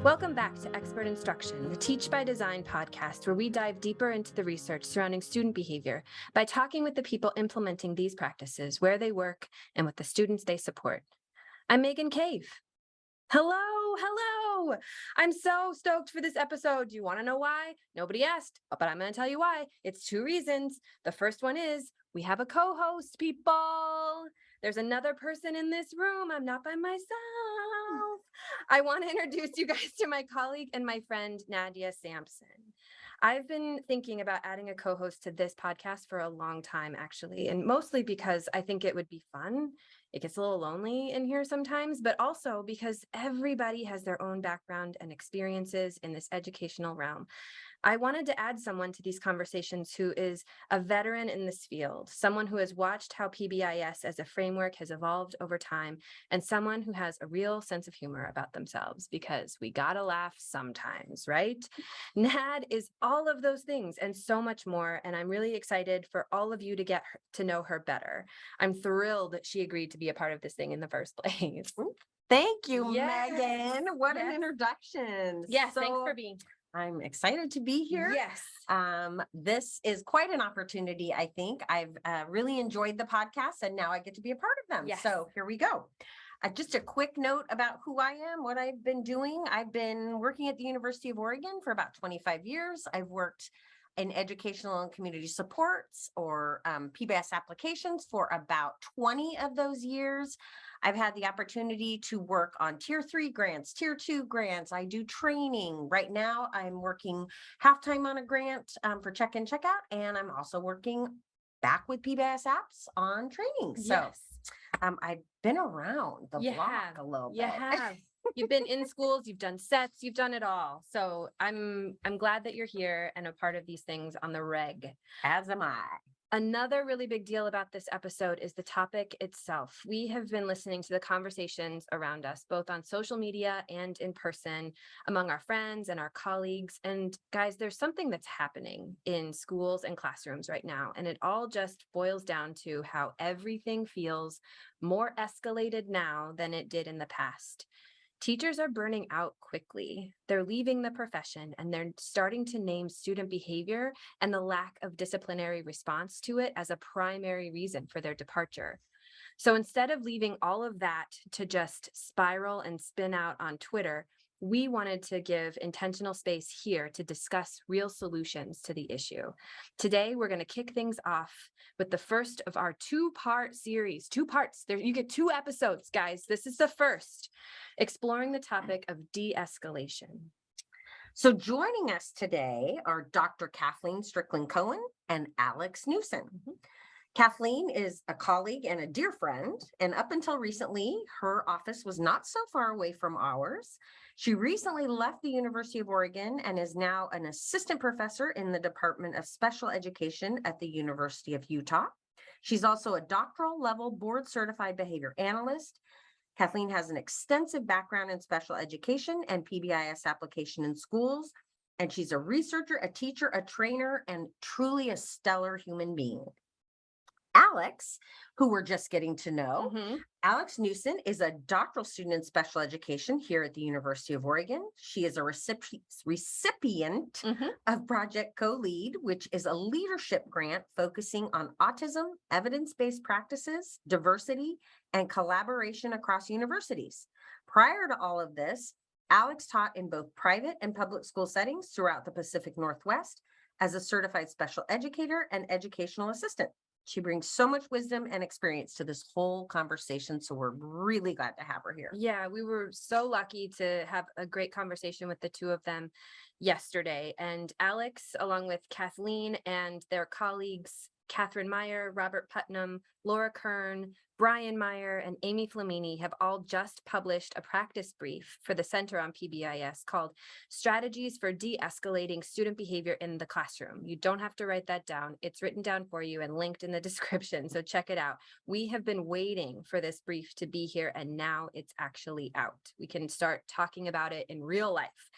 Welcome back to Expert Instruction, the Teach by Design podcast, where we dive deeper into the research surrounding student behavior by talking with the people implementing these practices, where they work, and with the students they support. I'm Megan Cave. Hello. I'm so stoked for this episode. Do you want to know why? Nobody asked, but I'm going to tell you why. It's two reasons. The first one is we have a co-host, people. There's another person in this room. I'm not by myself. I want to introduce you guys to my colleague and my friend, Nadia Sampson. I've been thinking about adding a co-host to this podcast for a long time, actually, and mostly because I think it would be fun. It gets a little lonely in here sometimes, but also because everybody has their own background and experiences in this educational realm. I wanted to add someone to these conversations who is a veteran in this field, someone who has watched how PBIS as a framework has evolved over time, and someone who has a real sense of humor about themselves, because we gotta laugh sometimes, right? Nad is all of those things and so much more, and I'm really excited for all of you to get to know her better. I'm thrilled that she agreed to be a part of this thing in the first place. Thank you, Yes. Megan. What an Yes. introduction. Yes, thanks for being. I'm excited to be here. Yes. This is quite an opportunity, I think. I've really enjoyed the podcast, and now I get to be a part of them. Yes. So here we go. Just a quick note about who I am, what I've been doing. I've been working at the University of Oregon for about 25 years. I've worked in educational and community supports or PBIS applications for about 20 of those years. I've had the opportunity to work on tier 3 grants, tier 2 grants. I do training. Right now, I'm working half-time on a grant for check-in, check-out, and I'm also working back with PBIS apps on training. So I've been around the block a little bit. You have. You've been in schools, you've done sets, you've done it all. So I'm glad that you're here and a part of these things on the reg. As am I. Another really big deal about this episode is the topic itself. We have been listening to the conversations around us, both on social media and in person, among our friends and our colleagues. And guys, there's something that's happening in schools and classrooms right now. And it all just boils down to how everything feels more escalated now than it did in the past. Teachers are burning out quickly. They're leaving the profession and they're starting to name student behavior and the lack of disciplinary response to it as a primary reason for their departure. So instead of leaving all of that to just spiral and spin out on Twitter, we wanted to give intentional space here to discuss real solutions to the issue. Today, we're going to kick things off with the first of our two-part series. 2 parts. You get 2 episodes, guys. This is the first, exploring the topic of de-escalation. So joining us today are Dr. Kathleen Strickland-Cohen and Alex Newson. Kathleen is a colleague and a dear friend, and up until recently, her office was not so far away from ours. She recently left the University of Oregon and is now an assistant professor in the Department of Special Education at the University of Utah. She's also a doctoral-level board-certified behavior analyst. Kathleen has an extensive background in special education and PBIS application in schools, and she's a researcher, a teacher, a trainer, and truly a stellar human being. Alex, who we're just getting to know, Alex Newson is a doctoral student in special education here at the University of Oregon. She is a recipient of Project Co-Lead, which is a leadership grant focusing on autism, evidence-based practices, diversity, and collaboration across universities. Prior to all of this, Alex taught in both private and public school settings throughout the Pacific Northwest as a certified special educator and educational assistant. She brings so much wisdom and experience to this whole conversation, so we're really glad to have her here. Yeah, we were so lucky to have a great conversation with the two of them yesterday. And Alex, along with Kathleen and their colleagues, Catherine Meyer, Robert Putnam, Laura Kern, Brian Meyer, and Amy Flamini have all just published a practice brief for the Center on PBIS called Strategies for De-escalating Student Behavior in the Classroom. You don't have to write that down. It's written down for you and linked in the description, so check it out. We have been waiting for this brief to be here, and now it's actually out. We can start talking about it in real life.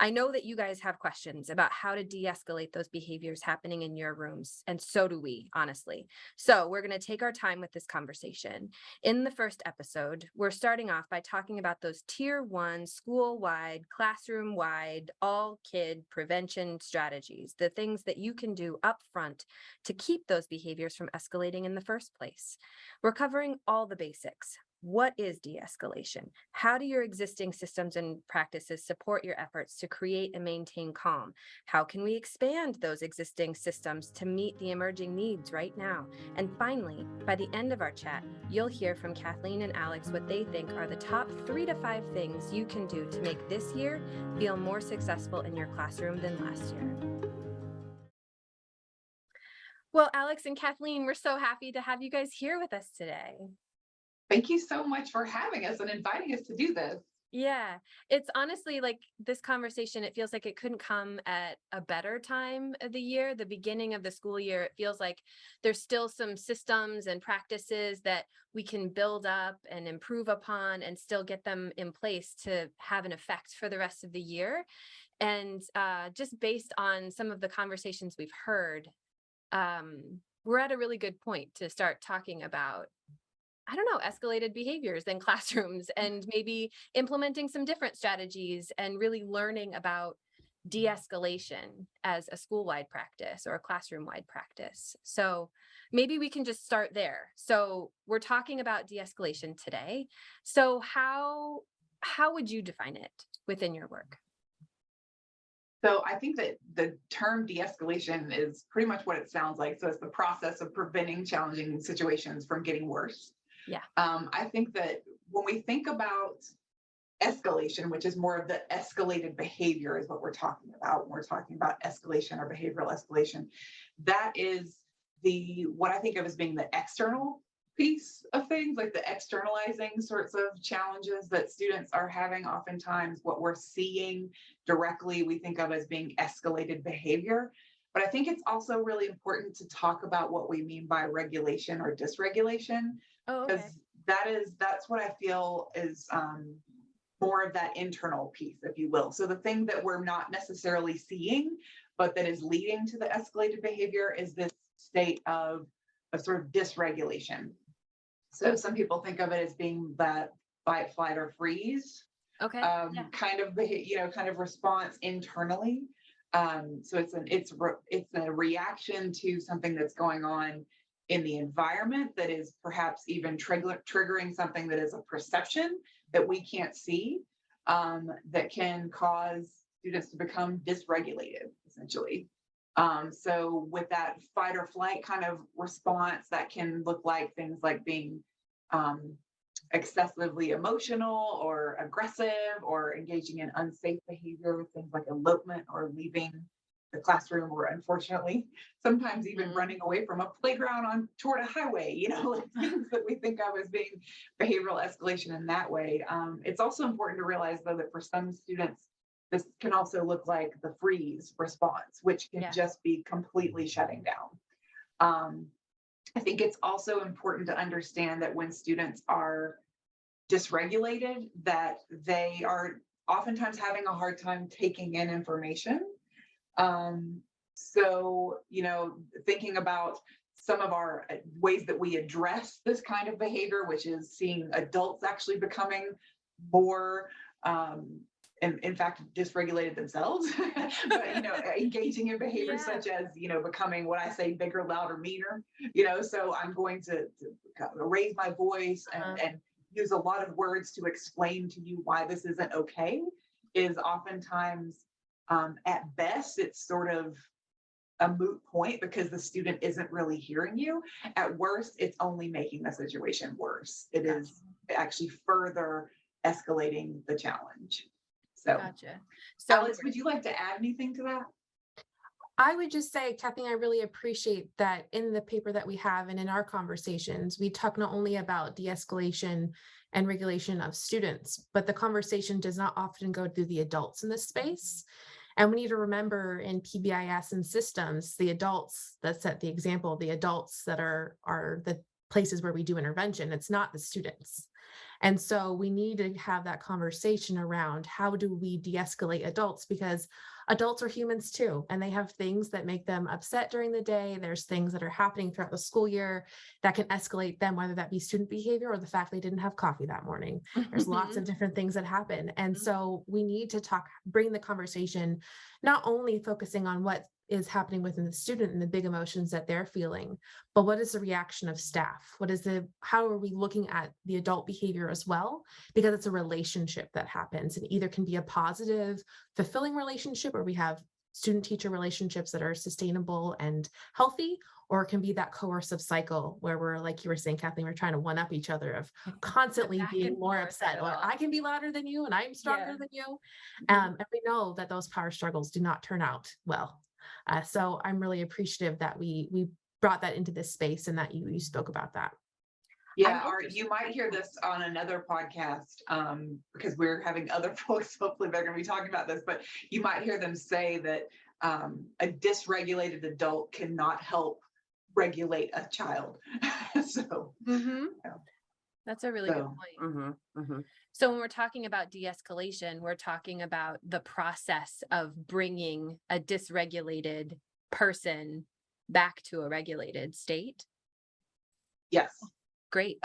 I know that you guys have questions about how to de-escalate those behaviors happening in your rooms, and so do we, honestly. So we're going to take our time with this conversation. In the first episode, we're starting off by talking about those tier 1, school-wide, classroom-wide, all-kid prevention strategies, the things that you can do upfront to keep those behaviors from escalating in the first place. We're covering all the basics. What is de-escalation? How do your existing systems and practices support your efforts to create and maintain calm? How can we expand those existing systems to meet the emerging needs right now? And finally, by the end of our chat, you'll hear from Kathleen and Alex what they think are the top 3 to 5 things you can do to make this year feel more successful in your classroom than last year. Well, Alex and Kathleen, we're so happy to have you guys here with us today. Thank you so much for having us and inviting us to do this. Yeah, it's honestly like this conversation, it feels like it couldn't come at a better time of the year, the beginning of the school year. It feels like there's still some systems and practices that we can build up and improve upon and still get them in place to have an effect for the rest of the year. And just based on some of the conversations we've heard, we're at a really good point to start talking about, I don't know, escalated behaviors in classrooms and maybe implementing some different strategies and really learning about de-escalation as a school-wide practice or a classroom-wide practice. So maybe we can just start there. So we're talking about de-escalation today. So how would you define it within your work? So I think that the term de-escalation is pretty much what it sounds like. So it's the process of preventing challenging situations from getting worse. Yeah. I think that when we think about escalation, which is more of the escalated behavior is what we're talking about when we're talking about escalation or behavioral escalation, that is what I think of as being the external piece of things, like the externalizing sorts of challenges that students are having. Oftentimes what we're seeing directly we think of as being escalated behavior. But I think it's also really important to talk about what we mean by regulation or dysregulation, because that's what I feel is more of that internal piece, if you will. So the thing that we're not necessarily seeing, but that is leading to the escalated behavior is this state of sort of dysregulation. So some people think of it as being that fight, flight, or freeze kind of response internally. So it's a reaction to something that's going on in the environment that is perhaps even triggering something that is a perception that we can't see, that can cause students to become dysregulated, essentially. So with that fight or flight kind of response, that can look like things like being excessively emotional or aggressive or engaging in unsafe behavior, things like elopement or leaving the classroom, or unfortunately, sometimes even running away from a playground toward a highway, like things that we think of as being behavioral escalation in that way. It's also important to realize, though, that for some students, this can also look like the freeze response, which can just be completely shutting down. I think it's also important to understand that when students are dysregulated, that they are oftentimes having a hard time taking in information. So, thinking about some of our ways that we address this kind of behavior, which is seeing adults actually becoming more in fact, dysregulated themselves, but, engaging in behaviors such as, becoming what I say, bigger, louder, meaner, so I'm going to raise my voice and use a lot of words to explain to you why this isn't okay, is oftentimes, at best, it's sort of a moot point because the student isn't really hearing you. At worst, it's only making the situation worse. It is actually further escalating the challenge. So, Alex, would you like to add anything to that? I would just say, Kathleen, I really appreciate that in the paper that we have and in our conversations, we talk not only about de-escalation and regulation of students, but the conversation does not often go through the adults in this space. And we need to remember in PBIS and systems, the adults that set the example, the adults that are the places where we do intervention, it's not the students. And so we need to have that conversation around how do we de-escalate adults, because adults are humans too, and they have things that make them upset during the day. There's things that are happening throughout the school year that can escalate them, whether that be student behavior or the fact they didn't have coffee that morning. There's lots of different things that happen. And so we need to bring the conversation, not only focusing on what is happening within the student and the big emotions that they're feeling, but what is the reaction of staff? How are we looking at the adult behavior as well? Because it's a relationship that happens, and either can be a positive, fulfilling relationship where we have student-teacher relationships that are sustainable and healthy, or it can be that coercive cycle where we're, like you were saying, Kathleen, we're trying to one up each other of constantly back being and more forth upset, of it or all. I can be louder than you and I'm stronger Yeah. than you. Mhm. And we know that those power struggles do not turn out well. So I'm really appreciative that we brought that into this space and that you spoke about that. Yeah, or you might hear this on another podcast, because we're having other folks, hopefully they're gonna be talking about this, but you might hear them say that a dysregulated adult cannot help regulate a child. So, yeah. That's a really good point. So when we're talking about de-escalation, we're talking about the process of bringing a dysregulated person back to a regulated state. Yes, Great.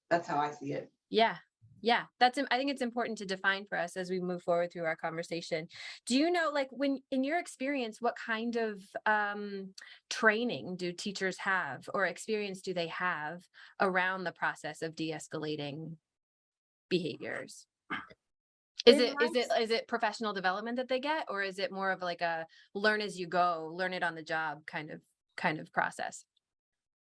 that's how I see it. Yeah. Yeah. I think it's important to define for us as we move forward through our conversation. Do you know, like, when in your experience, what kind of training do teachers have, or experience do they have around the process of de-escalating behaviors? Is it professional development that they get, or is it more of like a learn as you go, learn it on the job kind of process?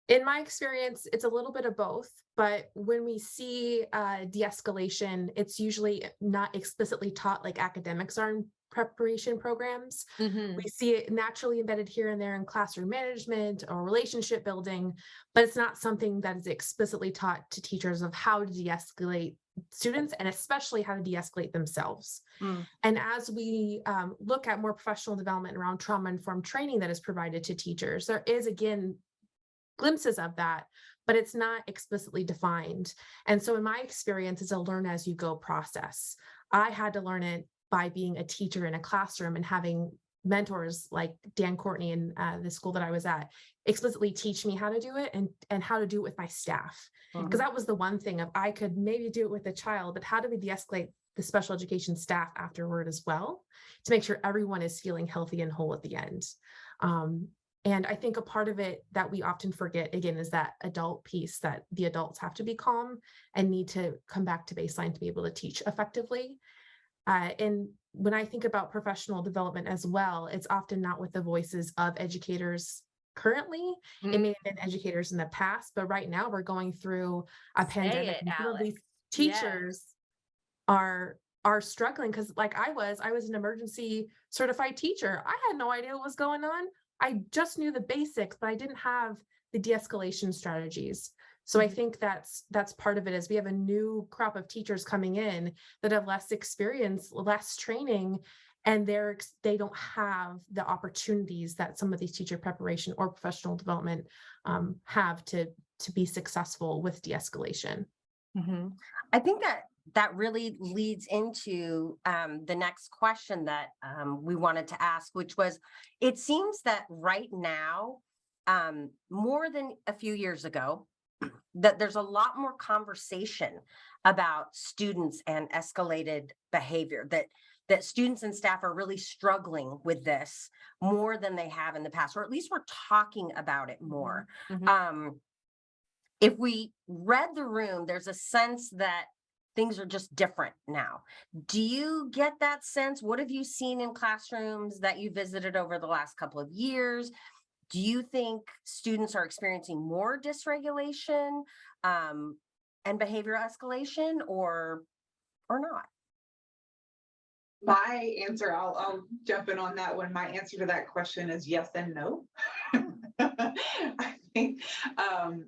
In my experience, it's a little bit of both, but when we see de-escalation, it's usually not explicitly taught like academics are in preparation programs. We see it naturally embedded here and there in classroom management or relationship building, but it's not something that is explicitly taught to teachers of how to de-escalate students, and especially how to de-escalate themselves. And as we look at more professional development around trauma-informed training that is provided to teachers, there is, again, glimpses of that, but it's not explicitly defined. And so in my experience, it's a learn as you go process. I had to learn it by being a teacher in a classroom and having mentors like Dan Courtney in the school that I was at explicitly teach me how to do it, and how to do it with my staff. Because that was the one thing of, I could maybe do it with a child, but how do we de-escalate the special education staff afterward as well, to make sure everyone is feeling healthy and whole at the end. And I think a part of it that we often forget, again, is that adult piece, that the adults have to be calm and need to come back to baseline to be able to teach effectively. And when I think about professional development as well, it's often not with the voices of educators currently. It may have been educators in the past, but right now we're going through a pandemic. And some of these teachers are struggling, because like I was an emergency certified teacher. I had no idea what was going on. I just knew the basics, but I didn't have the de-escalation strategies. So I think that's part of it, is we have a new crop of teachers coming in that have less experience, less training, and they don't have the opportunities that some of these teacher preparation or professional development have to be successful with de-escalation. I think that really leads into the next question that we wanted to ask, which was, it seems that right now, more than a few years ago, that there's a lot more conversation about students and escalated behavior, that students and staff are really struggling with this more than they have in the past, or at least we're talking about it more. If we read the room, there's a sense that things are just different now. Do you get that sense? What have you seen in classrooms that you visited over the last couple of years? Do you think students are experiencing more dysregulation and behavior escalation, or not? My answer, I'll jump in on that one. My answer to that question is yes and no. I think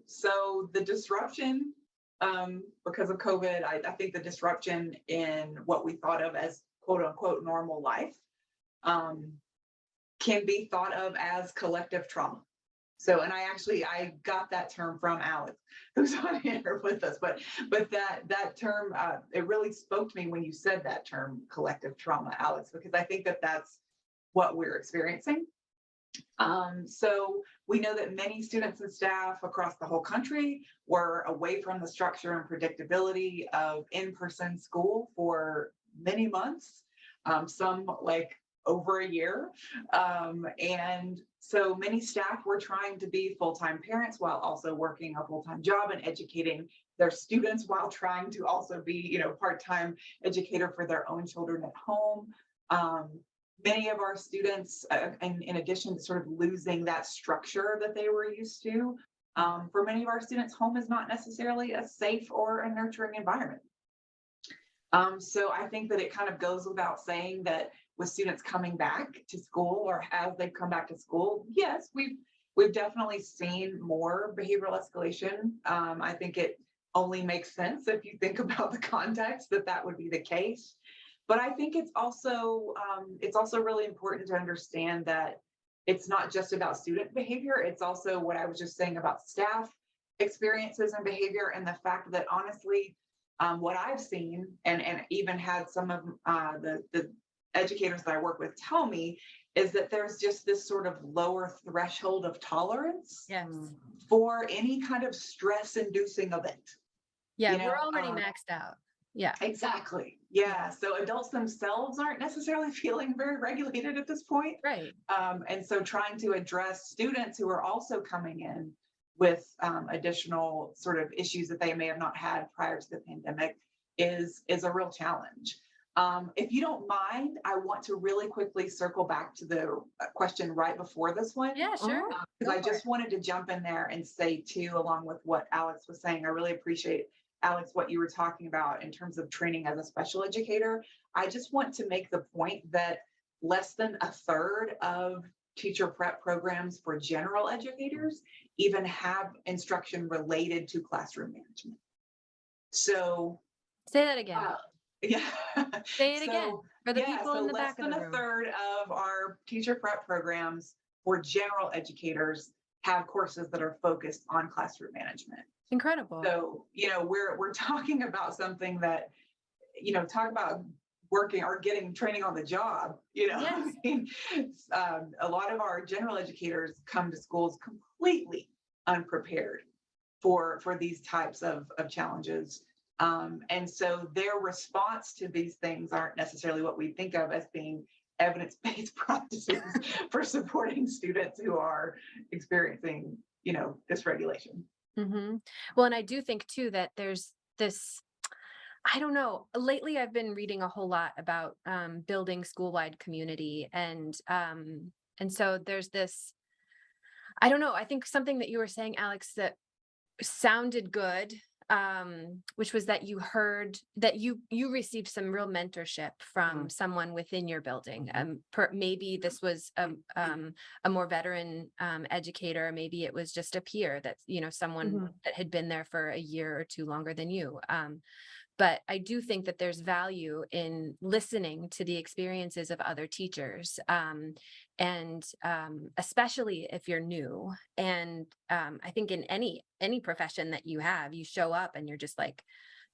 so. The disruption because of COVID, I think the disruption in what we thought of as quote unquote normal life can be thought of as collective trauma. So, and I got that term from Alex, who's on here with us, but that term, it really spoke to me when you said that term, collective trauma, Alex, because I think that that's what we're experiencing. So we know that many students and staff across the whole country were away from the structure and predictability of in-person school for many months, some like over a year. And so many staff were trying to be full-time parents while also working a full-time job and educating their students while trying to also be, part-time educator for their own children at home. Many of our students, in addition to sort of losing that structure that they were used to, for many of our students, home is not necessarily a safe or a nurturing environment. So I think that it kind of goes without saying that with students coming back to school or as they've come back to school, yes, we've definitely seen more behavioral escalation. I think it only makes sense if you think about the context that would be the case. But I think it's also really important to understand that it's not just about student behavior. It's also what I was just saying about staff experiences and behavior, and the fact that honestly, what I've seen and even had some of the educators that I work with tell me is that there's just this sort of lower threshold of tolerance for any kind of stress-inducing event. Yeah, we're already maxed out. Yeah, exactly. Yeah. So adults themselves aren't necessarily feeling very regulated at this point. Right. And so trying to address students who are also coming in with additional sort of issues that they may have not had prior to the pandemic is a real challenge. If you don't mind, I want to really quickly circle back to the question right before this one. Yeah, sure. Because I just wanted to jump in there and say too, along with what Alex was saying, I really appreciate Alex, what you were talking about in terms of training as a special educator. I just want to make the point that less than a third of teacher prep programs for general educators even have instruction related to classroom management. So say that again. Yeah. Say it again for the people in the back of the room. Less than a third of our teacher prep programs for general educators have courses that are focused on classroom management. Incredible. So, we're talking about something that, talk about working or getting training on the job, Yes. I mean, a lot of our general educators come to schools completely unprepared for these types of challenges. And so their response to these things aren't necessarily what we think of as being evidence-based practices for supporting students who are experiencing, dysregulation. Mm-hmm. Well, and I do think too that there's this, I don't know, lately I've been reading a whole lot about building school-wide community. And so there's this, I don't know, I think something that you were saying, Alex, that sounded good, which was that you heard that you received some real mentorship from someone within your building. Maybe this was a more veteran educator. Maybe it was just a peer that's, someone that had been there for a year or two longer than you. But I do think that there's value in listening to the experiences of other teachers, and especially if you're new. And I think in any profession that you have, you show up and you're just like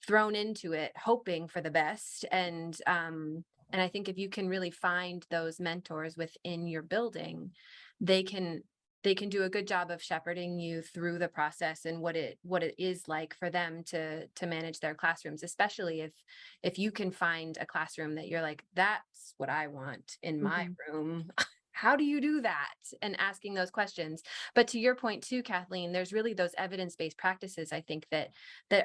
thrown into it, hoping for the best. And I think if you can really find those mentors within your building, they can do a good job of shepherding you through the process and what it is like for them to manage their classrooms, especially if you can find a classroom that you're like, that's what I want in my room. How do you do that? And asking those questions. But to your point too, Kathleen, there's really those evidence-based practices, I think, that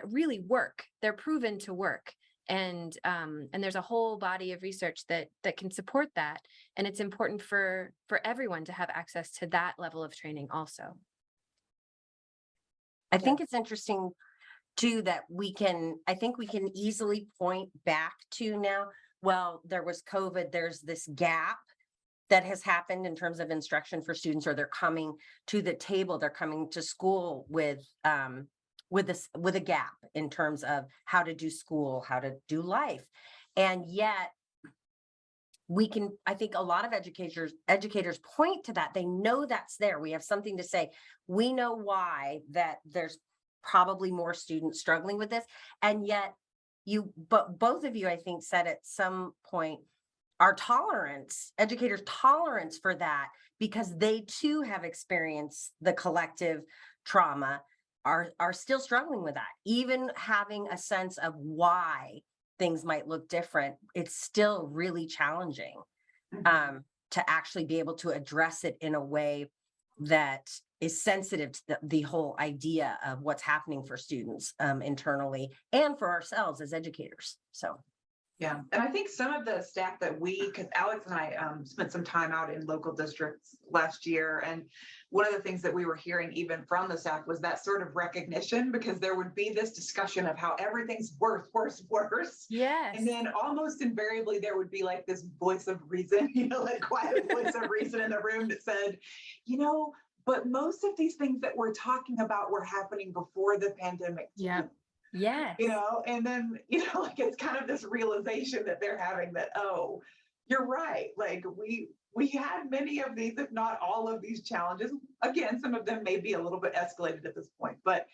really work. They're proven to work. And there's a whole body of research that can support that. And it's important for everyone to have access to that level of training also. I think it's interesting too that I think we can easily point back to now, well, there was COVID, there's this gap that has happened in terms of instruction for students, or they're coming to the table, they're coming to school with a gap in terms of how to do school, how to do life. And yet I think a lot of educators point to that. They know that's there. We have something to say. We know why that there's probably more students struggling with this. And yet but both of you, I think, said at some point, educators' tolerance for that, because they too have experienced the collective trauma, are still struggling with that. Even having a sense of why things might look different, it's still really challenging to actually be able to address it in a way that is sensitive to the whole idea of what's happening for students internally and for ourselves as educators. So. Yeah, and I think some of the staff that because Alex and I spent some time out in local districts last year, and one of the things that we were hearing even from the staff was that sort of recognition, because there would be this discussion of how everything's worse. Yes. And then almost invariably there would be like this voice of reason, like quiet voice of reason in the room that said, but most of these things that we're talking about were happening before the pandemic. Yeah. Yes. And then, like it's kind of this realization that they're having that, oh, you're right. Like we had many of these, if not all of these challenges. Again, some of them may be a little bit escalated at this point, but,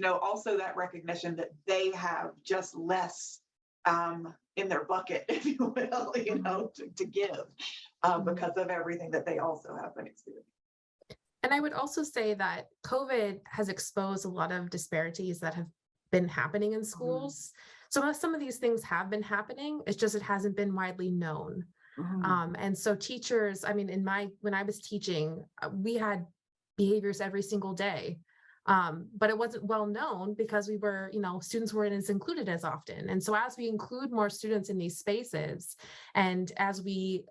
also that recognition that they have just less in their bucket, if you will, to give because of everything that they also have been experiencing. And I would also say that COVID has exposed a lot of disparities that have been happening in schools. So some of these things have been happening. It's just, it hasn't been widely known. And so teachers, I mean, when I was teaching, we had behaviors every single day. But it wasn't well known because we were, students weren't as included as often. And so as we include more students in these spaces, and as we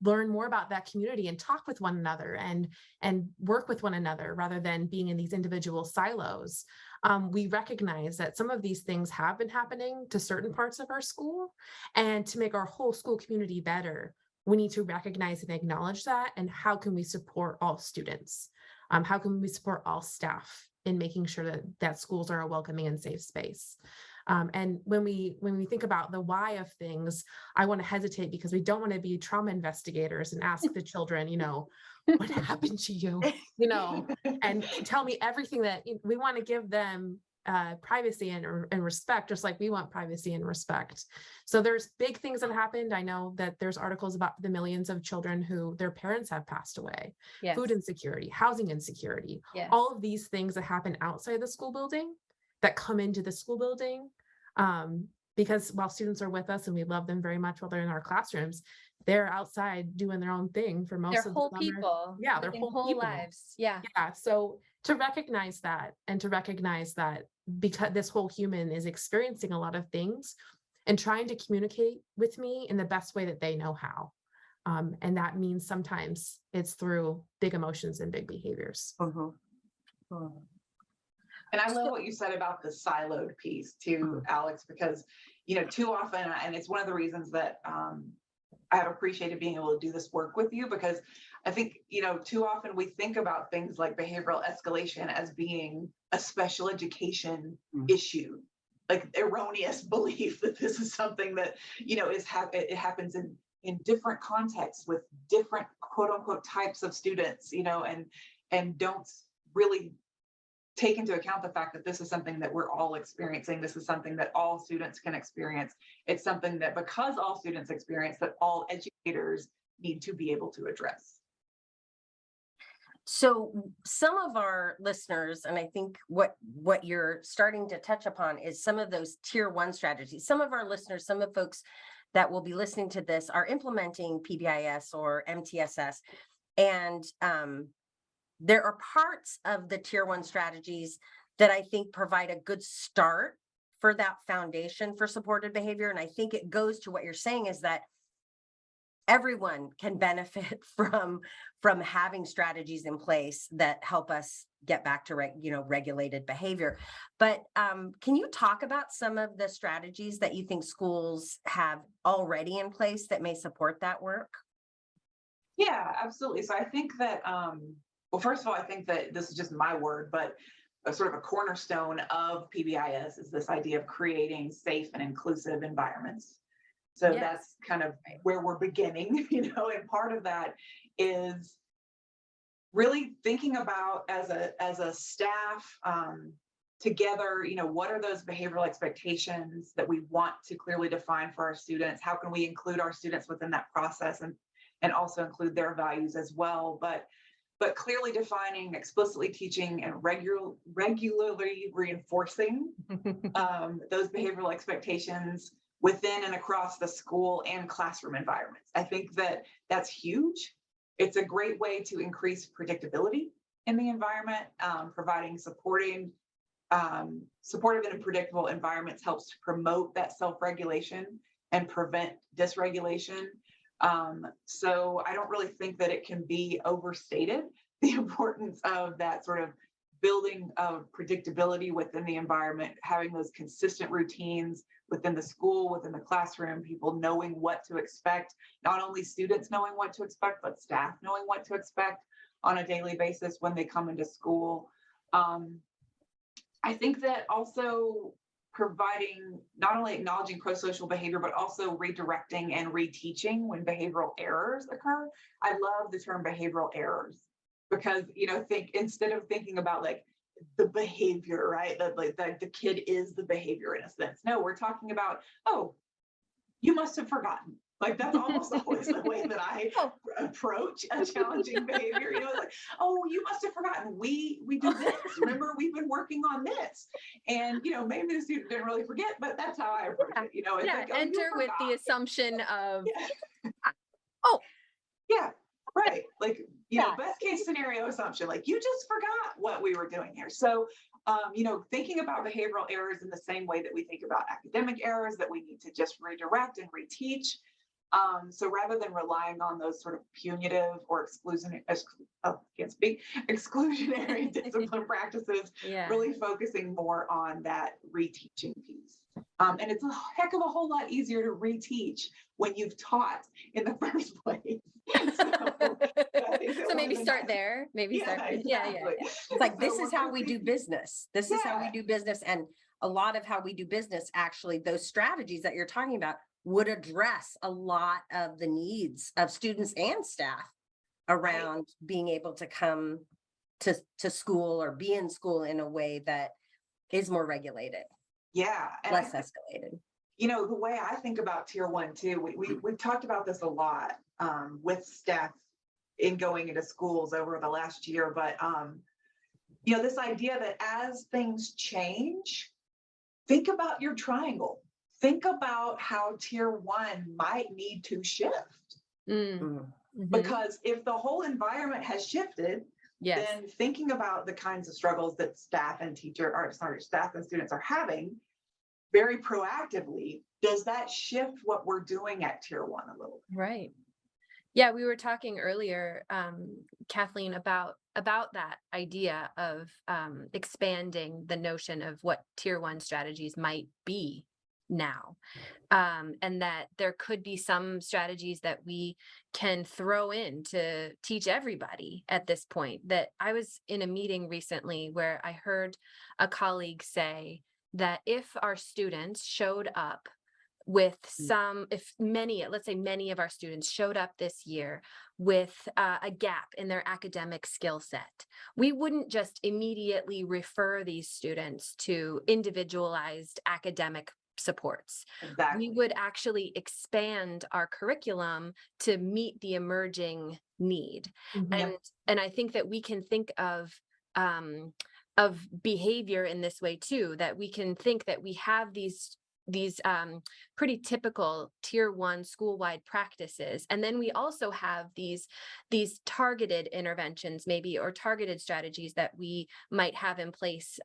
learn more about that community and talk with one another and work with one another rather than being in these individual silos, we recognize that some of these things have been happening to certain parts of our school. And to make our whole school community better, we need to recognize and acknowledge that. And how can we support all students? How can we support all staff in making sure that schools are a welcoming and safe space? And when we think about the why of things, I want to hesitate because we don't want to be trauma investigators and ask the children, what happened to you, and tell me everything. That we want to give them privacy and respect, just like we want privacy and respect. So there's big things that happened. I know that there's articles about the millions of children who their parents have passed away, Yes. Food insecurity, housing insecurity, Yes. all of these things that happen outside the school building that come into the school building. Because while students are with us and we love them very much while they're in our classrooms, they're outside doing their own thing for most of the summer. People. Yeah, their whole people. Lives. Yeah. Yeah. So to recognize that, and to recognize that because this whole human is experiencing a lot of things and trying to communicate with me in the best way that they know how. And that means sometimes it's through big emotions and big behaviors. And I love what you said about the siloed piece too, Alex, because, too often, and it's one of the reasons that I have appreciated being able to do this work with you, because I think, too often we think about things like behavioral escalation as being a special education issue, like erroneous belief that this is something that, it happens in different contexts with different quote unquote types of students, and don't really take into account the fact that this is something that we're all experiencing. This is something that all students can experience. It's something that, because all students experience, that all educators need to be able to address. So some of our listeners, and I think what you're starting to touch upon is some of those tier 1 strategies. Some of our listeners, some of the folks that will be listening to this are implementing PBIS or MTSS. And there are parts of the tier 1 strategies that I think provide a good start for that foundation for supported behavior. And I think it goes to what you're saying, is that everyone can benefit from having strategies in place that help us get back to regulated behavior. But can you talk about some of the strategies that you think schools have already in place that may support that work? Yeah, absolutely. So I think that well, first of all, I think that this is just my word, but a sort of a cornerstone of PBIS is this idea of creating safe and inclusive environments. So Yes. that's kind of where we're beginning, and part of that is really thinking about as a staff together, what are those behavioral expectations that we want to clearly define for our students? How can we include our students within that process and also include their values as well? But clearly defining, explicitly teaching, and regularly reinforcing those behavioral expectations within and across the school and classroom environments. I think that that's huge. It's a great way to increase predictability in the environment. Providing supportive and predictable environments helps to promote that self-regulation and prevent dysregulation. So I don't really think that it can be overstated, the importance of that sort of building of predictability within the environment, having those consistent routines within the school, within the classroom, people knowing what to expect, not only students knowing what to expect, but staff knowing what to expect on a daily basis when they come into school. I think that also providing, not only acknowledging pro-social behavior, but also redirecting and reteaching when behavioral errors occur. I love the term behavioral errors because, instead of thinking about like the behavior, right? That the kid is the behavior in a sense. No, we're talking about, oh, you must have forgotten. Like that's almost always the way that I approach a challenging behavior. It's like, oh, you must have forgotten. We do this. Remember, we've been working on this. And maybe the student didn't really forget, but that's how I approach it. It's like, oh, enter with the assumption of yeah, right. Like, best case scenario assumption, like you just forgot what we were doing here. So thinking about behavioral errors in the same way that we think about academic errors that we need to just redirect and reteach. So rather than relying on those sort of punitive or exclusionary discipline practices, really focusing more on that reteaching piece. And it's a heck of a whole lot easier to reteach when you've taught in the first place. So maybe start there. Exactly. It's like, this is how we do business. This is how we do business. And a lot of how we do business, actually, those strategies that you're talking about would address a lot of the needs of students and staff around being able to come to school or be in school in a way that is more regulated. Yeah. And less escalated. The way I think about tier 1 too, we've talked about this a lot with staff in going into schools over the last year, but this idea that as things change, think about your triangle. Think about how tier 1 might need to shift. Because if the whole environment has shifted, then thinking about the kinds of struggles that staff and students are having very proactively, does that shift what we're doing at tier 1 a little bit? Right. Yeah, we were talking earlier, Kathleen, about that idea of expanding the notion of what tier 1 strategies might be now, and that there could be some strategies that we can throw in to teach everybody at this point. That I was in a meeting recently where I heard a colleague say that if our students showed up with let's say many of our students showed up this year with a gap in their academic skill set, we wouldn't just immediately refer these students to individualized academic supports. Exactly. We would actually expand our curriculum to meet the emerging need. And I think that we can think of behavior in this way too, that we can think that we have these pretty typical tier 1 school-wide practices. And then we also have these targeted interventions maybe, or targeted strategies that we might have in place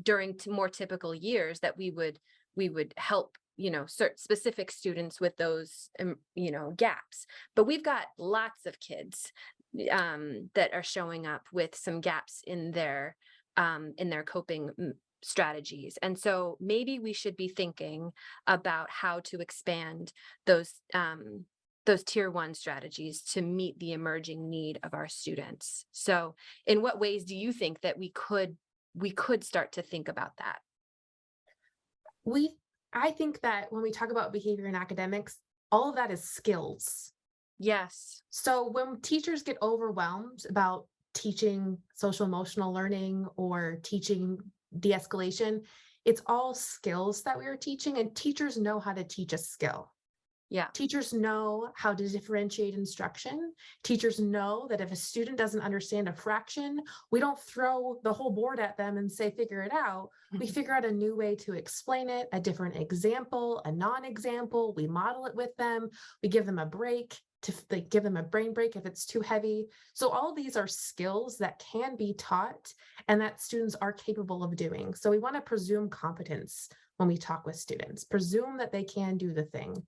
during more typical years that we would help specific students with those gaps. But we've got lots of kids that are showing up with some gaps in their coping strategies. And so maybe we should be thinking about how to expand those tier 1 strategies to meet the emerging need of our students. So in what ways do you think that we could start to think about that? We I think that when we talk about behavior in academics, all of that is skills. Yes. So when teachers get overwhelmed about teaching social emotional learning or teaching de-escalation, it's all skills that we are teaching, and teachers know how to teach a skill. Yeah. Teachers know how to differentiate instruction. Teachers know that if a student doesn't understand a fraction, we don't throw the whole board at them and say, figure it out. We figure out a new way to explain it, a different example, a non-example. We model it with them. We give them a break to give them a brain break if it's too heavy. So all these are skills that can be taught and that students are capable of doing. So we want to presume competence when we talk with students, presume that they can do the thing.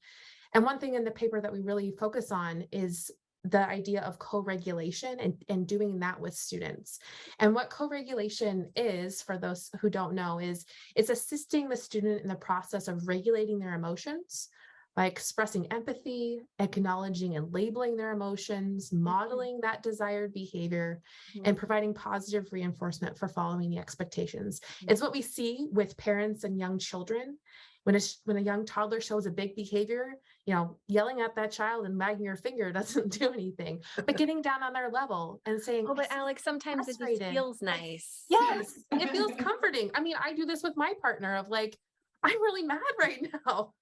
And one thing in the paper that we really focus on is the idea of co-regulation and doing that with students. And what co-regulation is, for those who don't know, is it's assisting the student in the process of regulating their emotions by expressing empathy, acknowledging and labeling their emotions, modeling that desired behavior, and providing positive reinforcement for following the expectations. It's what we see with parents and young children. When a young toddler shows a big behavior, yelling at that child and wagging your finger doesn't do anything, but getting down on their level and saying, Oh, but Alex, sometimes it just frustrated. feels nice. Yes, it feels comforting. I mean, I do this with my partner of like, I'm really mad right now.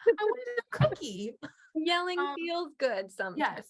I wanted a cookie. Yelling feels good sometimes. Yes.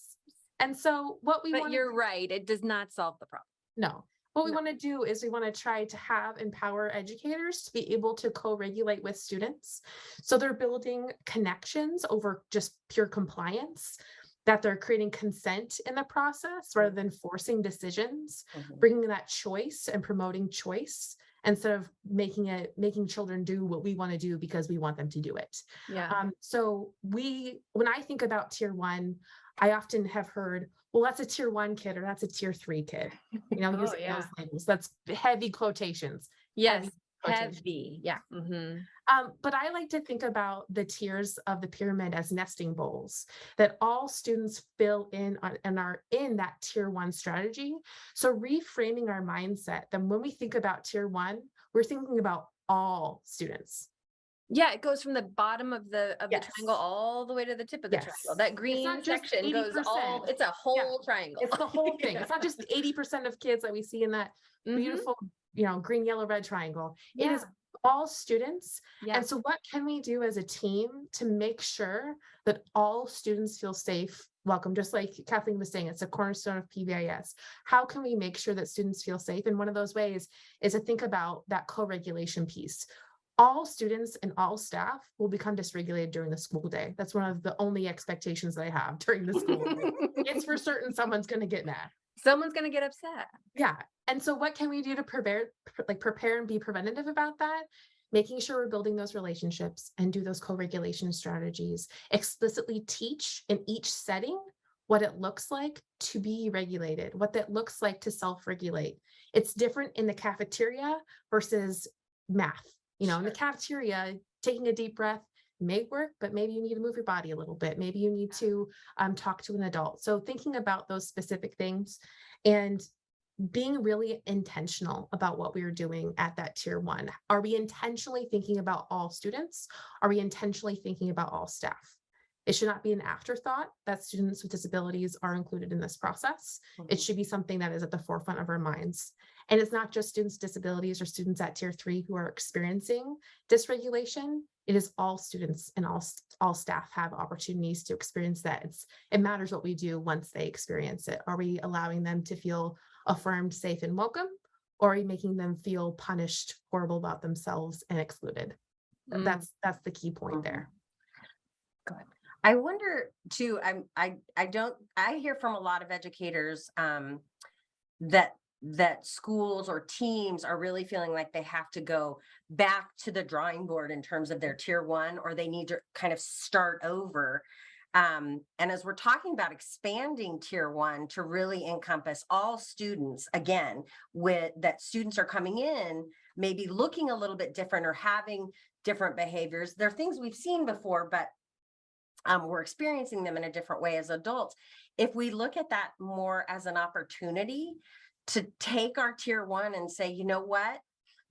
And so what we But want you're right. It does not solve the problem. No. What we No. want to do is we want to try to empower educators to be able to co-regulate with students. So they're building connections over just pure compliance, that they're creating consent in the process rather than forcing decisions, bringing that choice and promoting choice instead of making children do what we want to do because we want them to do it. Yeah. So when I think about tier 1, I often have heard, well, that's a tier 1 kid or that's a tier 3 kid. Using those labels. That's heavy quotations. Yes. Quotations. Heavy. Yeah. Mm-hmm. But I like to think about the tiers of the pyramid as nesting bowls that all students fill in and are in that tier 1 strategy. So reframing our mindset, then when we think about tier 1, we're thinking about all students. Yeah, it goes from the bottom of the Yes. triangle all the way to the tip of the Yes. triangle. That green not just section goes 80%. it's a whole triangle. It's the whole thing. It's not just 80% of kids that we see in that beautiful, green, yellow, red triangle. It is all students. Yeah. And so what can we do as a team to make sure that all students feel safe, welcome? Just like Kathleen was saying, it's a cornerstone of PBIS. How can we make sure that students feel safe? And one of those ways is to think about that co-regulation piece. All students and all staff will become dysregulated during the school day. That's one of the only expectations I have during the school day. It's for certain someone's going to get mad. Someone's going to get upset. Yeah. And so what can we do to prepare and be preventative about that? Making sure we're building those relationships and do those co-regulation strategies, explicitly teach in each setting what it looks like to be regulated, what that looks like to self-regulate. It's different in the cafeteria versus math. In the cafeteria, taking a deep breath may work, but maybe you need to move your body a little bit. Maybe you need to talk to an adult. So thinking about those specific things and being really intentional about what we are doing at that tier 1. Are we intentionally thinking about all students? Are we intentionally thinking about all staff? It should not be an afterthought that students with disabilities are included in this process. It should be something that is at the forefront of our minds. And it's not just students with disabilities or students at tier 3 who are experiencing dysregulation. It is all students and all staff have opportunities to experience that. It matters what we do once they experience it. Are we allowing them to feel affirmed, safe, and welcome? Or are we making them feel punished, horrible about themselves, and excluded? That's the key point there. Good. I wonder too, I hear from a lot of educators that schools or teams are really feeling like they have to go back to the drawing board in terms of their tier 1, or they need to kind of start over. And as we're talking about expanding tier 1 to really encompass all students, again, with that students are coming in, maybe looking a little bit different or having different behaviors. They're things we've seen before, but we're experiencing them in a different way as adults. If we look at that more as an opportunity to take our tier 1 and say, you know what,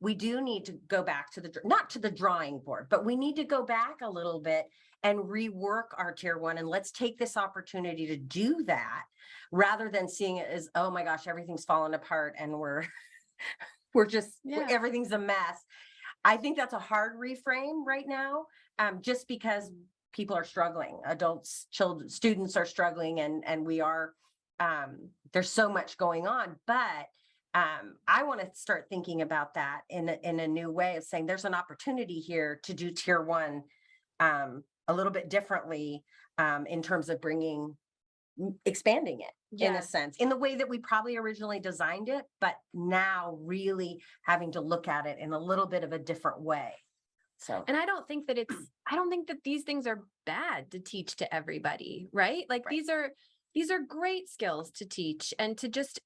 we do need to go back to not to the drawing board, but we need to go back a little bit and rework our tier one. And let's take this opportunity to do that rather than seeing it as, oh my gosh, everything's falling apart and we're just, everything's a mess. I think that's a hard reframe right now, just because people are struggling, adults, children, students are struggling, and we are, there's so much going on, but I want to start thinking about that in a new way of saying there's an opportunity here to do tier one a little bit differently in terms of expanding it in a sense, in the way that we probably originally designed it, but now really having to look at it in a little bit of a different way. So, and I don't think that these things are bad to teach to everybody, right? Like these are great skills to teach, and to just,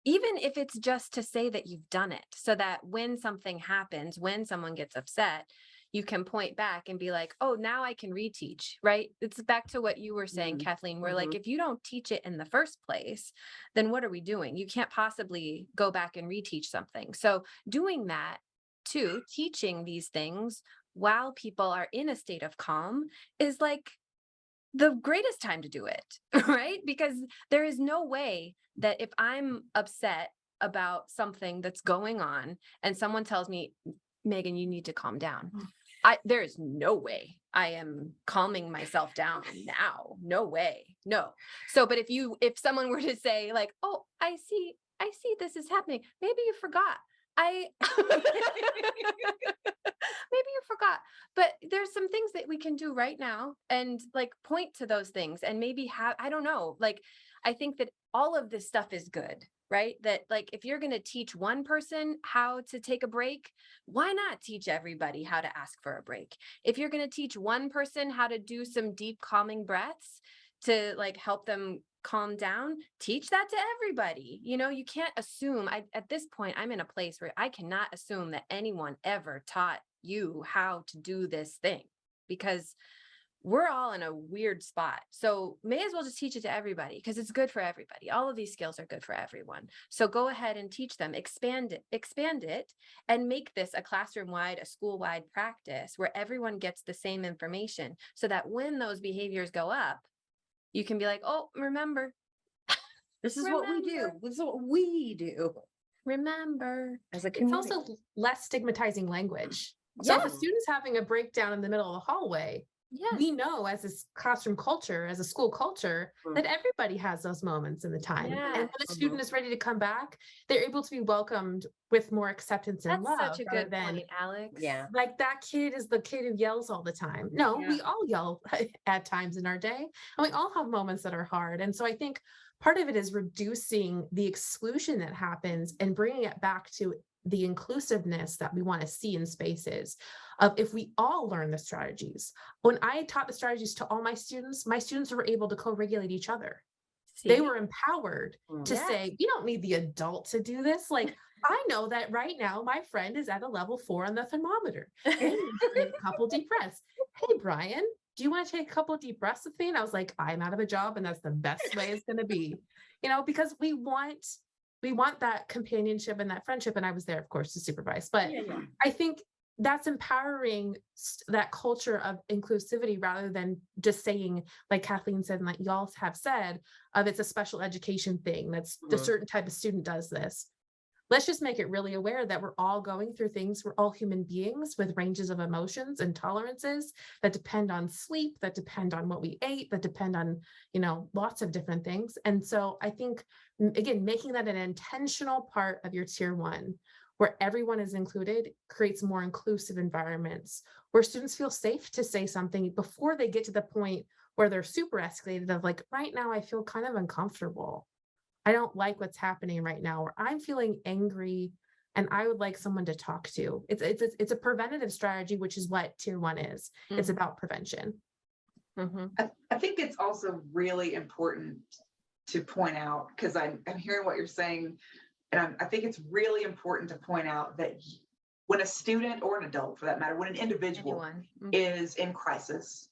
even if it's just to say that you've done it, so that when something happens, when someone gets upset, you can point back and be like, oh, now I can reteach, right? It's back to what you were saying, Kathleen, where like, if you don't teach it in the first place, then what are we doing? You can't possibly go back and reteach something. So doing that too, teaching these things while people are in a state of calm is like the greatest time to do it, right? Because there is no way that if I'm upset about something that's going on and someone tells me, Megan, you need to calm down, there is no way I am calming myself down now. No way. No. So, but if someone were to say like, oh, I see this is happening. Maybe you forgot. Maybe you forgot, but there's some things that we can do right now and like point to those things and maybe I don't know, like, I think that all of this stuff is good, right? That like, if you're going to teach one person how to take a break, why not teach everybody how to ask for a break? If you're going to teach one person how to do some deep calming breaths to like help them calm down, teach that to everybody. You know, you can't assume, at this point, I'm in a place where I cannot assume that anyone ever taught you how to do this thing, because we're all in a weird spot. So may as well just teach it to everybody because it's good for everybody. All of these skills are good for everyone. So go ahead and teach them, expand it, and make this a classroom-wide, a school-wide practice where everyone gets the same information so that when those behaviors go up, you can be like, oh, remember, this is what we do. This is what we do. Remember. As a It's community. also less stigmatizing language. So if a student's having a breakdown in the middle of the hallway, we know as a classroom culture, as a school culture, that everybody has those moments in the time. And when a student is ready to come back, they're able to be welcomed with more acceptance and love. That's such a good point, Alex. Yeah. Like that kid is the kid who yells all the time. No, we all yell at times in our day, and we all have moments that are hard. And so I think part of it is reducing the exclusion that happens and bringing it back to the inclusiveness that we want to see in spaces of if we all learn the strategies. When I taught the strategies to all my students were able to co-regulate each other. They were empowered to say, you don't need the adult to do this. Like, I know that right now my friend is at a level 4 on the thermometer. And he needs to take a couple deep breaths. Hey, Brian, do you want to take a couple deep breaths with me? And I was like, I'm out of a job and that's the best way it's going to be, you know, because we want that companionship and that friendship. And I was there, of course, to supervise. But I think that's empowering that culture of inclusivity rather than just saying, like Kathleen said, and like y'all have said, of it's a special education thing. That's the certain type of student does this. Let's just make it really aware that we're all going through things. We're all human beings with ranges of emotions and tolerances that depend on sleep, that depend on what we ate, that depend on, you know, lots of different things. And so I think, again, making that an intentional part of your tier one, where everyone is included, creates more inclusive environments where students feel safe to say something before they get to the point where they're super escalated of like, right now, I feel kind of uncomfortable. I don't like what's happening right now, or I'm feeling angry and I would like someone to talk to. It's a preventative strategy, which is what tier one is. It's about prevention. I think it's also really important to point out, because I'm hearing what you're saying, and I think it's really important to point out that when a student or an adult, for that matter, when an individual is in crisis,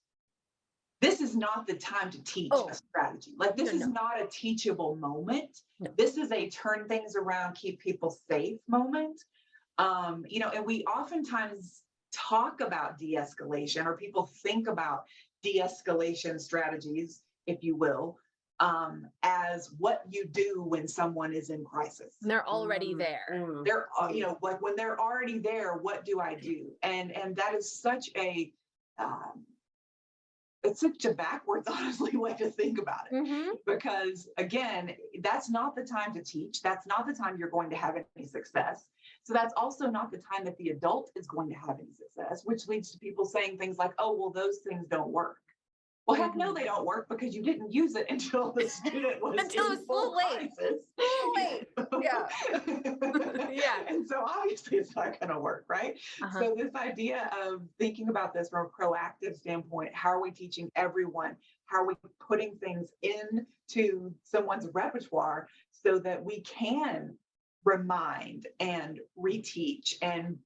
this is not the time to teach a strategy. Like, this is not a teachable moment. This is a turn things around, keep people safe moment. And we oftentimes talk about de-escalation, or people think about de-escalation strategies, if you will, as what you do when someone is in crisis. And they're already there. They're, like when they're already there, what do I do? And that is such a, it's such a backwards, honestly, way to think about it. Because again, that's not the time to teach. That's not the time you're going to have any success. So that's also not the time that the adult is going to have any success, which leads to people saying things like, oh, well, those things don't work. Well, heck no, they don't work, because you didn't use it until the student was Until it was full late. Full late. Yeah. Yeah. And so obviously it's not going to work, right? So this idea of thinking about this from a proactive standpoint, how are we teaching everyone? How are we putting things into someone's repertoire so that we can remind and reteach and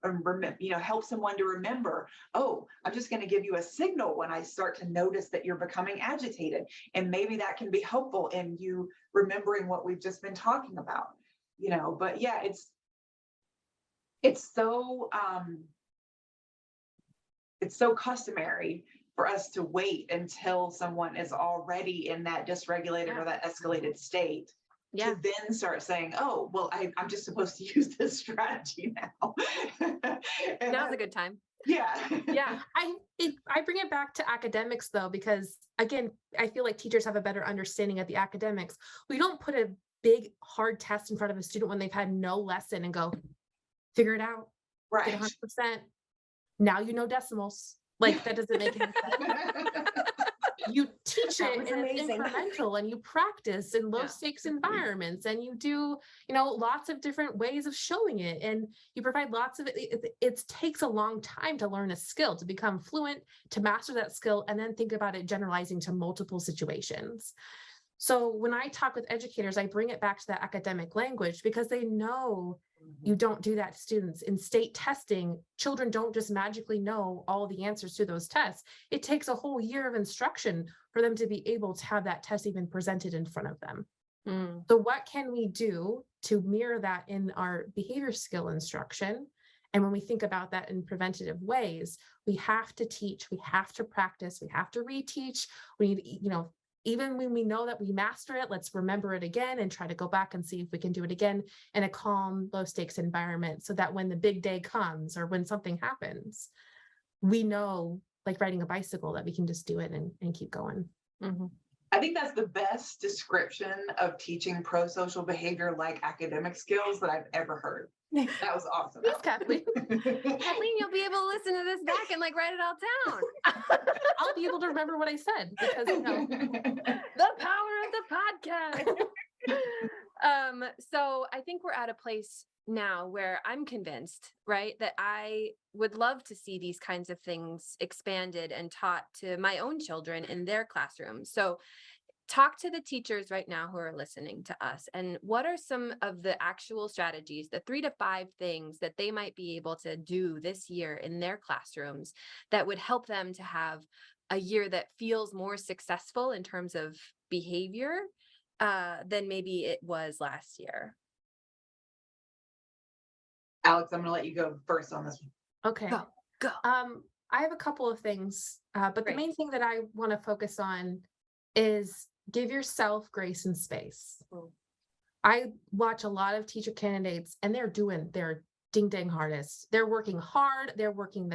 help someone to remember, oh, I'm just going to give you a signal when I start to notice that you're becoming agitated. And maybe that can be helpful in you remembering what we've just been talking about, but yeah, it's so customary for us to wait until someone is already in that dysregulated or that escalated state to then start saying, oh, well, I'm just supposed to use this strategy now. Now's a good time. Yeah. Yeah. I bring it back to academics though, because again, I feel like teachers have a better understanding of the academics. We don't put a big hard test in front of a student when they've had no lesson and go, figure it out. Right. Get 100%. Now you know decimals. Like that doesn't make any sense. You teach it and it's incremental, and you practice in low stakes environments, and you do, lots of different ways of showing it, and you provide lots of it takes a long time to learn a skill, to become fluent, to master that skill, and then think about it generalizing to multiple situations. So when I talk with educators, I bring it back to that academic language, because they know you don't do that to students. In state testing, children don't just magically know all the answers to those tests. It takes a whole year of instruction for them to be able to have that test even presented in front of them. So what can we do to mirror that in our behavior skill instruction? And when we think about that in preventative ways, we have to teach, we have to practice, we have to reteach. We need, even when we know that we master it, let's remember it again and try to go back and see if we can do it again in a calm, low stakes environment, so that when the big day comes or when something happens, we know, like riding a bicycle, that we can just do it and keep going. I think that's the best description of teaching pro-social behavior like academic skills that I've ever heard. That was awesome. Thanks, Kathleen. Kathleen, you'll be able to listen to this back and write it all down. I'll be able to remember what I said, because the power of the podcast. So I think we're at a place now where I'm convinced, right, that I would love to see these kinds of things expanded and taught to my own children in their classrooms. So talk to the teachers right now who are listening to us, and what are some of the actual strategies, the 3 to 5 things that they might be able to do this year in their classrooms that would help them to have a year that feels more successful in terms of behavior than maybe it was last year. Alex, I'm going to let you go first on this one. Okay. Go. I have a couple of things, but Great. The main thing that I want to focus on is give yourself grace and space. I watch a lot of teacher candidates, and they're doing their ding dang hardest. They're working hard. They're working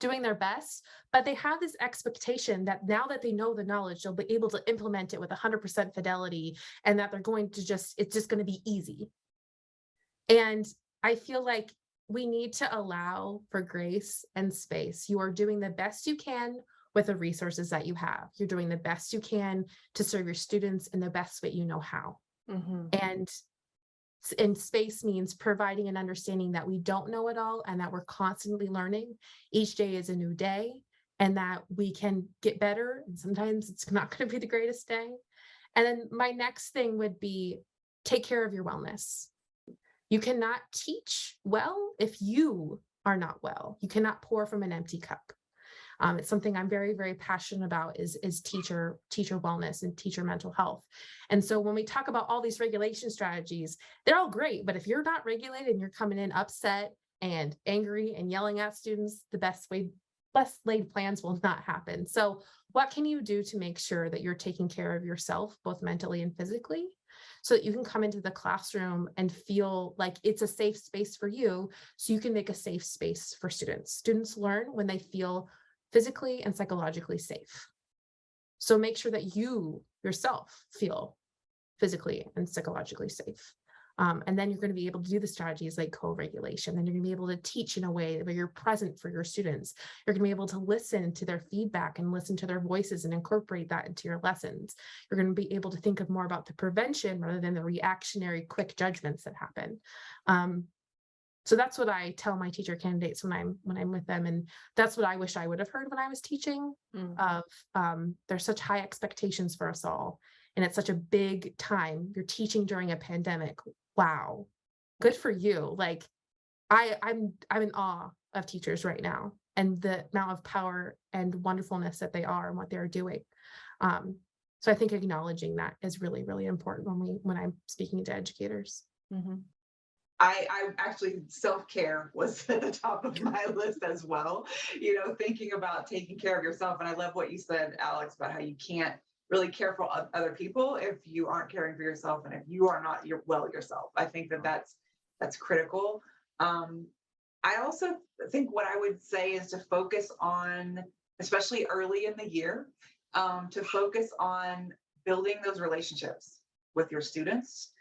doing their best, but they have this expectation that now that they know the knowledge, they'll be able to implement it with 100% fidelity, and that they're going to it's just going to be easy. And I feel like we need to allow for grace and space. You are doing the best you can with the resources that you have. You're doing the best you can to serve your students in the best way you know how. And space means providing an understanding that we don't know it all, and that we're constantly learning. Each day is a new day, and that we can get better. And sometimes it's not going to be the greatest day. And then my next thing would be take care of your wellness. You cannot teach well if you are not well. You cannot pour from an empty cup. It's something I'm very, very passionate about is teacher wellness and teacher mental health. And so when we talk about all these regulation strategies, they're all great, but if you're not regulated and you're coming in upset and angry and yelling at students, the best laid plans will not happen. So what can you do to make sure that you're taking care of yourself, both mentally and physically, so that you can come into the classroom and feel like it's a safe space for you, so you can make a safe space for students. Students learn when they feel physically and psychologically safe. So make sure that you yourself feel physically and psychologically safe. And then you're going to be able to do the strategies like co-regulation, and you're going to be able to teach in a way where you're present for your students. You're going to be able to listen to their feedback and listen to their voices and incorporate that into your lessons. You're going to be able to think of more about the prevention rather than the reactionary quick judgments that happen. So that's what I tell my teacher candidates when I'm with them, and that's what I wish I would have heard when I was teaching. There's such high expectations for us all, and it's such a big time. You're teaching during a pandemic. Wow, good for you. Like I'm in awe of teachers right now, and the amount of power and wonderfulness that they are and what they're doing. So I think acknowledging that is really, really important when I'm speaking to educators. Mm-hmm. I actually, self-care was at the top of my list as well. Thinking about taking care of yourself. And I love what you said, Alex, about how you can't really care for other people if you aren't caring for yourself, and if you are not well yourself. I think that's critical. I also think what I would say is to focus on, especially early in the year, to focus on building those relationships with your students.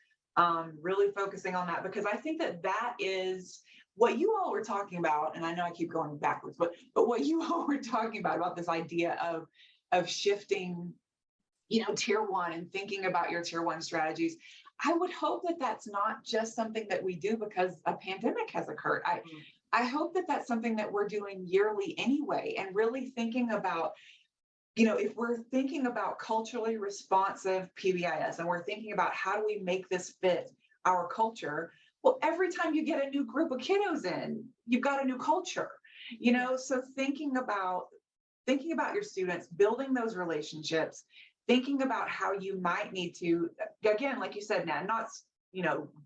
Really focusing on that, because I think that is what you all were talking about. And I know I keep going backwards, but what you all were talking about this idea of shifting, tier one, and thinking about your tier one strategies. I would hope that that's not just something that we do because a pandemic has occurred. I hope that that's something that we're doing yearly anyway, and really thinking about, if we're thinking about culturally responsive PBIS, and we're thinking about how do we make this fit our culture, well, every time you get a new group of kiddos in, you've got a new culture, so thinking about your students, building those relationships, thinking about how you might need to, again, like you said, Nat, not,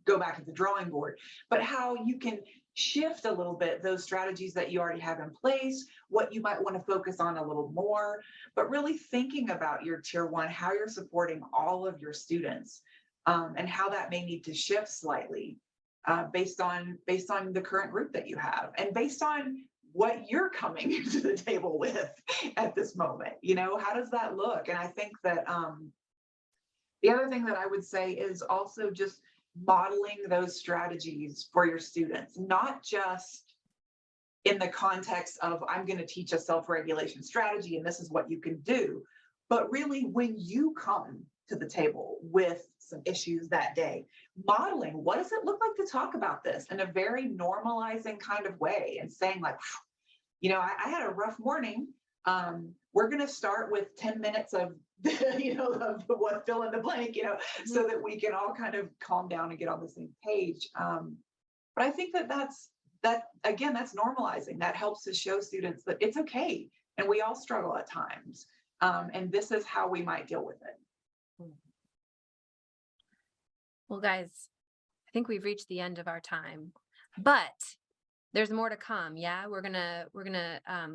go back to the drawing board, but how you can shift a little bit those strategies that you already have in place, what you might want to focus on a little more, but really thinking about your tier one, how you're supporting all of your students, and how that may need to shift slightly based on the current group that you have, and based on what you're coming to the table with at this moment. How does that look? And I think that the other thing that I would say is also just modeling those strategies for your students, not just in the context of I'm going to teach a self-regulation strategy and this is what you can do, but really when you come to the table with some issues that day, modeling what does it look like to talk about this in a very normalizing kind of way, and saying like, I had a rough morning. We're going to start with 10 minutes of, of what fill in the blank, so that we can all kind of calm down and get on the same page. But I think that's normalizing. That helps to show students that it's okay. And we all struggle at times. And this is how we might deal with it. Well, guys, I think we've reached the end of our time, but there's more to come. Yeah, we're gonna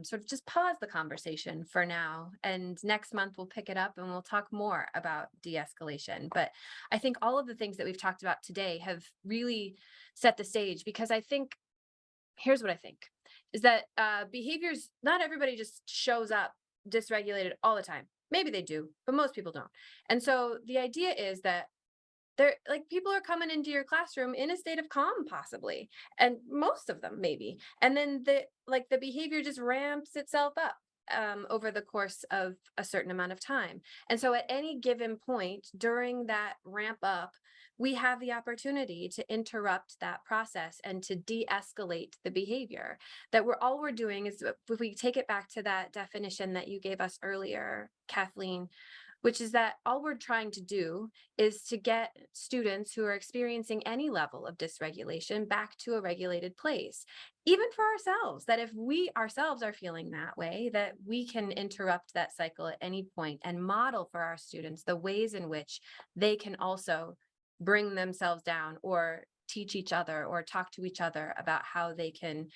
sort of just pause the conversation for now, and next month we'll pick it up and we'll talk more about de-escalation. But I think all of the things that we've talked about today have really set the stage, because I think here's what I think is that behaviors, not everybody just shows up dysregulated all the time. Maybe they do, but most people don't. And so the idea is that people are coming into your classroom in a state of calm, possibly, and most of them maybe, and then the behavior just ramps itself up over the course of a certain amount of time. And so at any given point during that ramp up, we have the opportunity to interrupt that process and to de-escalate the behavior. That all we're doing is, if we take it back to that definition that you gave us earlier, Kathleen, which is that all we're trying to do is to get students who are experiencing any level of dysregulation back to a regulated place, even for ourselves, that if we ourselves are feeling that way, that we can interrupt that cycle at any point and model for our students the ways in which they can also bring themselves down or teach each other or talk to each other about how they can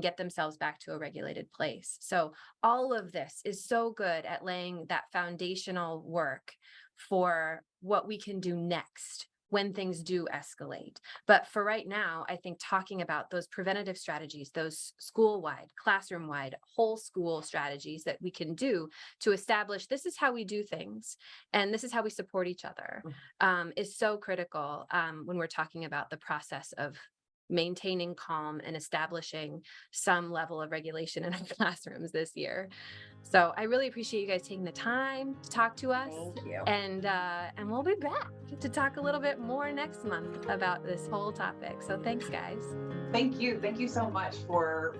get themselves back to a regulated place. So all of this is so good at laying that foundational work for what we can do next when things do escalate. But for right now, I think talking about those preventative strategies, those school-wide, classroom-wide, whole school strategies that we can do to establish this is how we do things and this is how we support each other is so critical when we're talking about the process of maintaining calm and establishing some level of regulation in our classrooms this year. So I really appreciate you guys taking the time to talk to us. Thank you. And we'll be back to talk a little bit more next month about this whole topic. So thanks, guys. Thank you so much for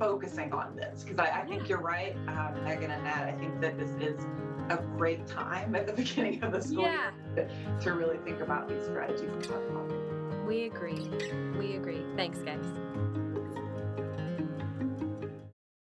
focusing on this, because I think you're right, Megan and Nat. I think that this is a great time at the beginning of the school year to really think about these strategies and talk about them. We agree. Thanks, guys.